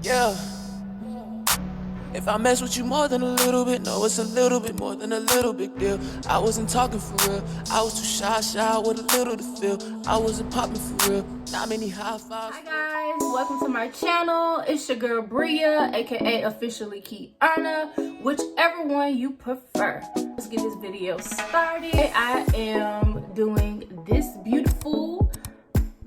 Yeah. If I mess with you more than a little bit, no, it's a little bit more than a little big deal. I wasn't talking for real. I was too shy with a little to feel. I wasn't popping for real. Not many high fives. Hi guys, welcome to my channel. It's your girl Bria, aka officially Kiana, whichever one you prefer. Let's get this video started. I am doing this beautiful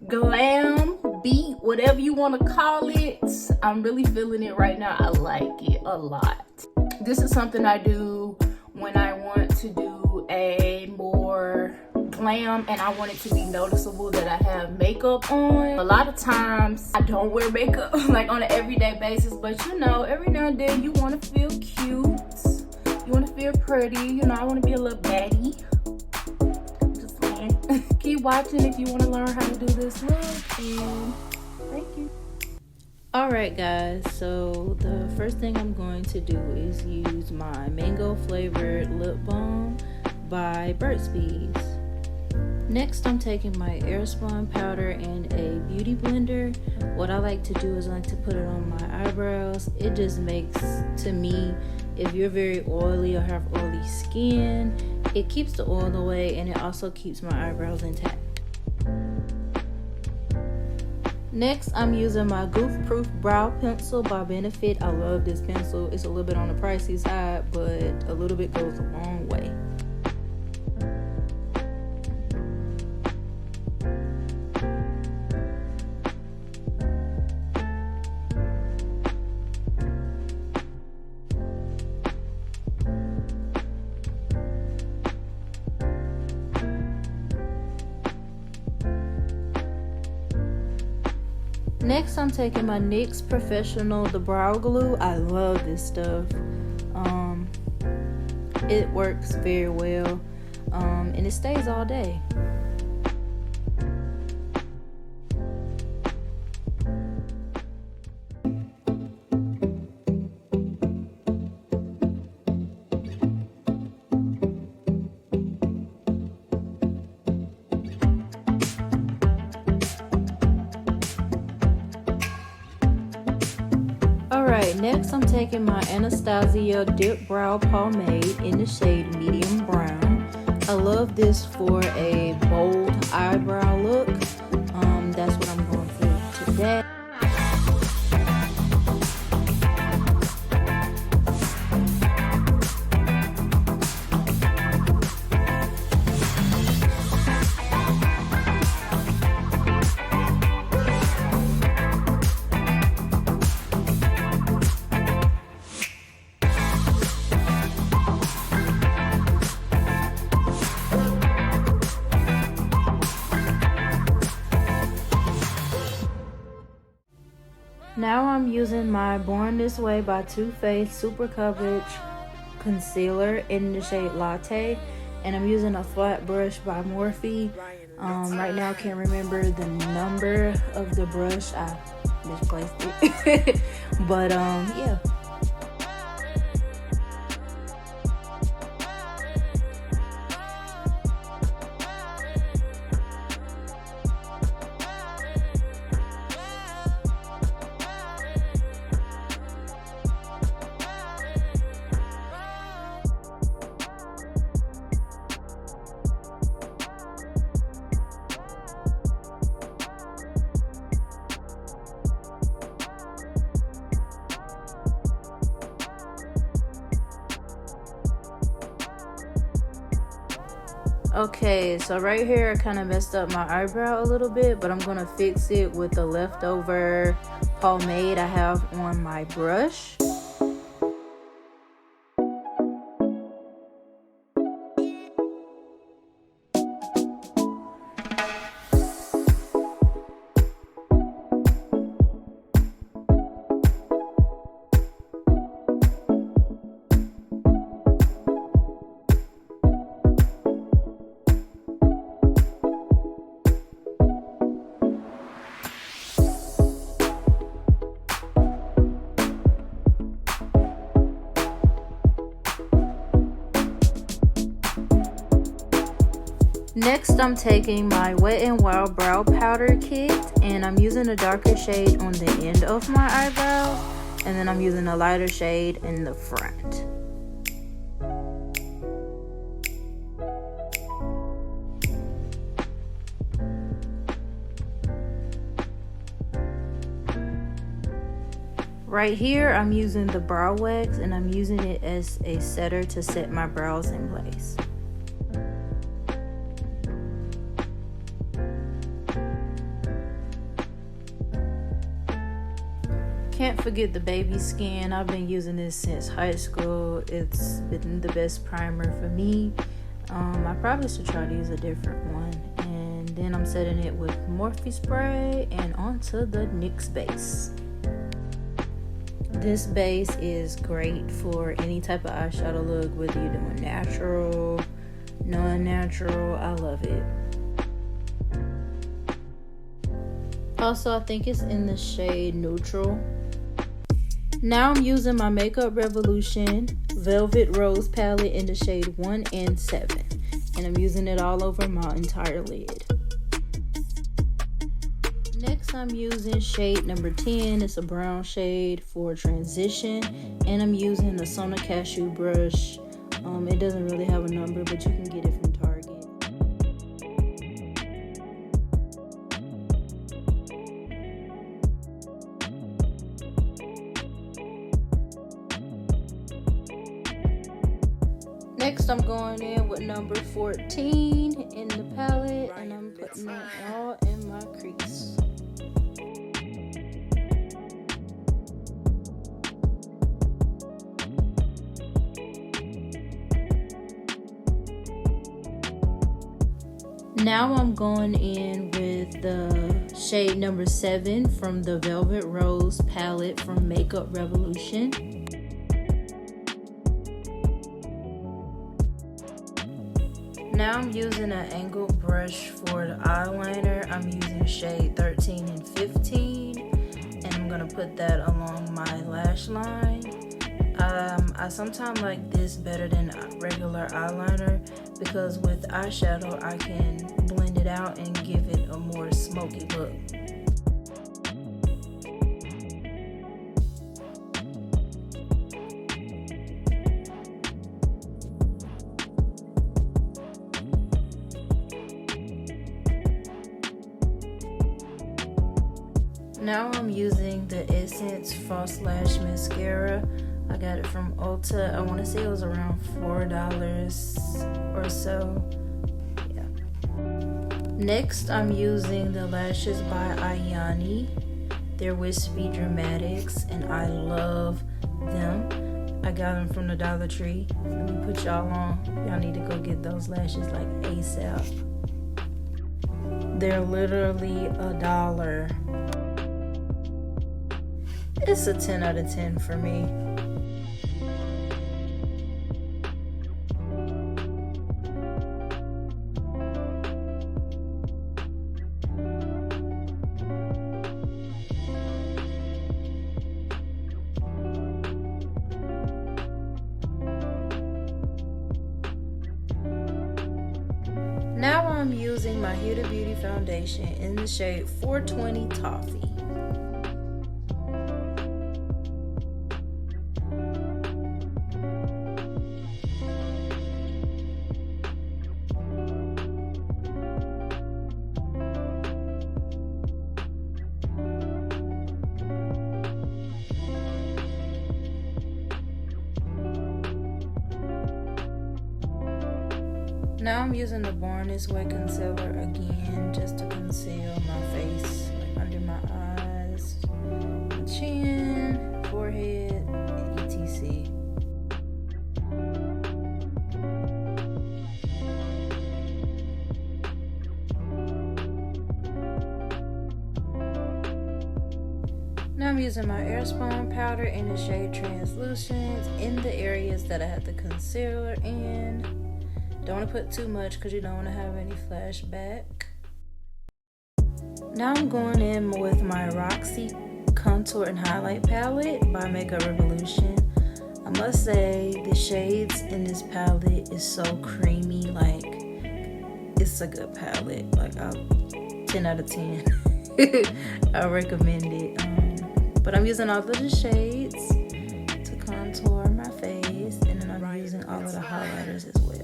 glam beat, whatever you want to call it. I'm really feeling it right now. I like it a lot. This is something I do when I want to do a more glam and I want it to be noticeable that I have makeup on. A lot of times I don't wear makeup like on an everyday basis, but you know, every now and then you want to feel cute, you want to feel pretty, you know, I want to be a little baddie. Just saying. Keep watching if you want to learn how to do this look, and thank you. Alright guys, so the first thing I'm going to do is use my mango flavored lip balm by Burt's Bees. Next, I'm taking my Airspun powder and a beauty blender. What I like to do is I like to put it on my eyebrows. It just makes, to me, if you're very oily or have oily skin, it keeps the oil away and it also keeps my eyebrows intact. Next, I'm using my Goof Proof Brow Pencil by Benefit. I love this pencil. It's a little bit on the pricey side, but a little bit goes a long way. Next, I'm taking my NYX Professional The Brow Glue. I love this stuff. It works very well, and it stays all day. Alright, next I'm taking my Anastasia Dip Brow Pomade in the shade Medium Brown. I love this for a bold eyebrow look. That's what I'm going for today. Now I'm using my Born This Way by Too Faced Super Coverage Concealer in the shade Latte. And I'm using a flat brush by Morphe. Right now I can't remember the number of the brush. I misplaced it. But yeah. Okay, so right here I kind of messed up my eyebrow a little bit, but I'm gonna fix it with the leftover pomade I have on my brush. Next, I'm taking my Wet n Wild brow powder kit, and I'm using a darker shade on the end of my eyebrows, and then I'm using a lighter shade in the front. Right here, I'm using the brow wax, and I'm using it as a setter to set my brows in place. Can't forget the baby skin. I've been using this since high school. It's been the best primer for me. I probably should try to use a different one. And then I'm setting it with Morphe spray and onto the NYX base. This base is great for any type of eyeshadow look, whether you're doing natural, non-natural. I love it. Also, I think it's in the shade Neutral. Now I'm using my Makeup Revolution Velvet Rose palette in the shade 1 and 7. And I'm using it all over my entire lid. Next, I'm using shade number 10. It's a brown shade for transition. And I'm using the Sona Cashew brush. It doesn't really have a number, but you can get it from Target. Next, I'm going in with number 14 in the palette, and I'm putting it all in my crease. Now I'm going in with the shade number 7 from the Velvet Rose palette from Makeup Revolution. Now I'm using an angled brush for the eyeliner. I'm using shade 13 and 15, and I'm gonna put that along my lash line. I sometimes like this better than regular eyeliner because with eyeshadow I can blend it out and give it a more smoky look. Now I'm using the Essence False Lash Mascara. I got it from Ulta. I want to say it was around $4 or so. Yeah. Next, I'm using the lashes by Ayani. They're Wispy Dramatics, and I love them. I got them from the Dollar Tree. Let me put y'all on. Y'all need to go get those lashes like ASAP. They're literally $1. It's a 10 out of 10 for me. Now I'm using my Huda Beauty foundation in the shade 420 Toffee. Now I'm using the Born This Way concealer again just to conceal my face, like under my eyes, my chin, forehead, etc. Now I'm using my Airspun powder in the shade Translucent in the areas that I had the concealer in. Don't want to put too much because you don't want to have any flashback. Now I'm going in with my Roxy Contour and Highlight Palette by Makeup Revolution. I must say the shades in this palette is so creamy, like it's it's a good palette. Like, 10 out of 10. I recommend it. But I'm using all of the shades to contour my face, and then I'm using all of the highlighters as well.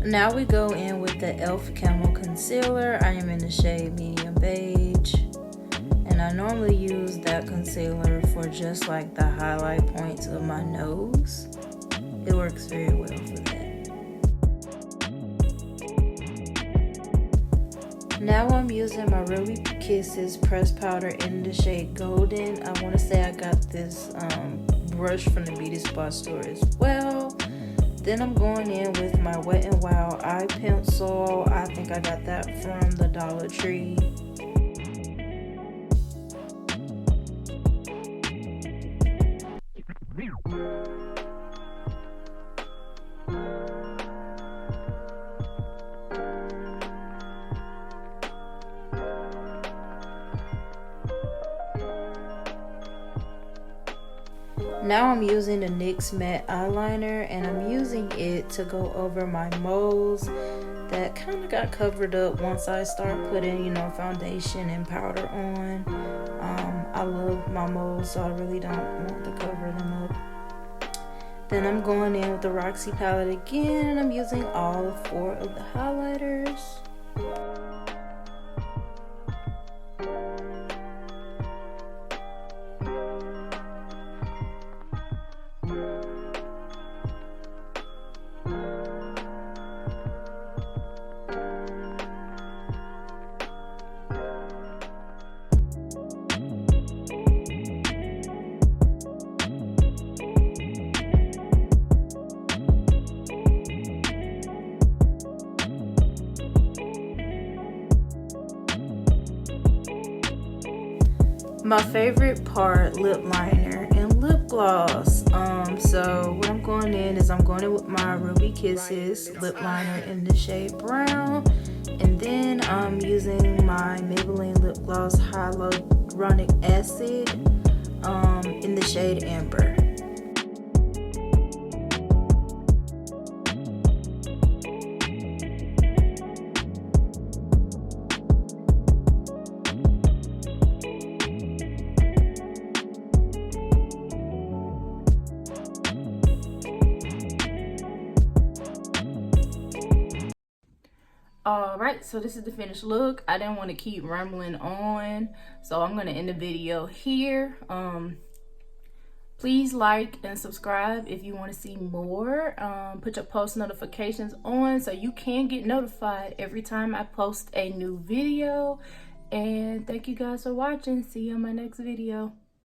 Now we go in with the e.l.f. Camo Concealer. I am in the shade Medium Beige. And I normally use that concealer for just like the highlight points of my nose. It works very well for that. Now I'm using my Ruby Kisses pressed powder in the shade Golden. I want to say I got this brush from the Beauty Spot store as well. Then I'm going in with my Wet n Wild eye pencil. I think I got that from the Dollar Tree. Now I'm using the NYX matte eyeliner, and I'm using it to go over my moles that kind of got covered up once I start putting, you know, foundation and powder on. I love my moles, so I really don't want to cover them up. Then I'm going in with the Roxy palette again, and I'm using all 4 of the highlighters. My favorite part, lip liner and lip gloss. So what I'm going in is I'm going in with my Ruby Kisses lip liner in the shade Brown, and then I'm using my Maybelline lip gloss hyaluronic acid in the shade Amber. Alright, so this is the finished look. I didn't want to keep rambling on, so I'm going to end the video here. Please like and subscribe if you want to see more. Put your post notifications on so you can get notified every time I post a new video. And thank you guys for watching. See you on my next video.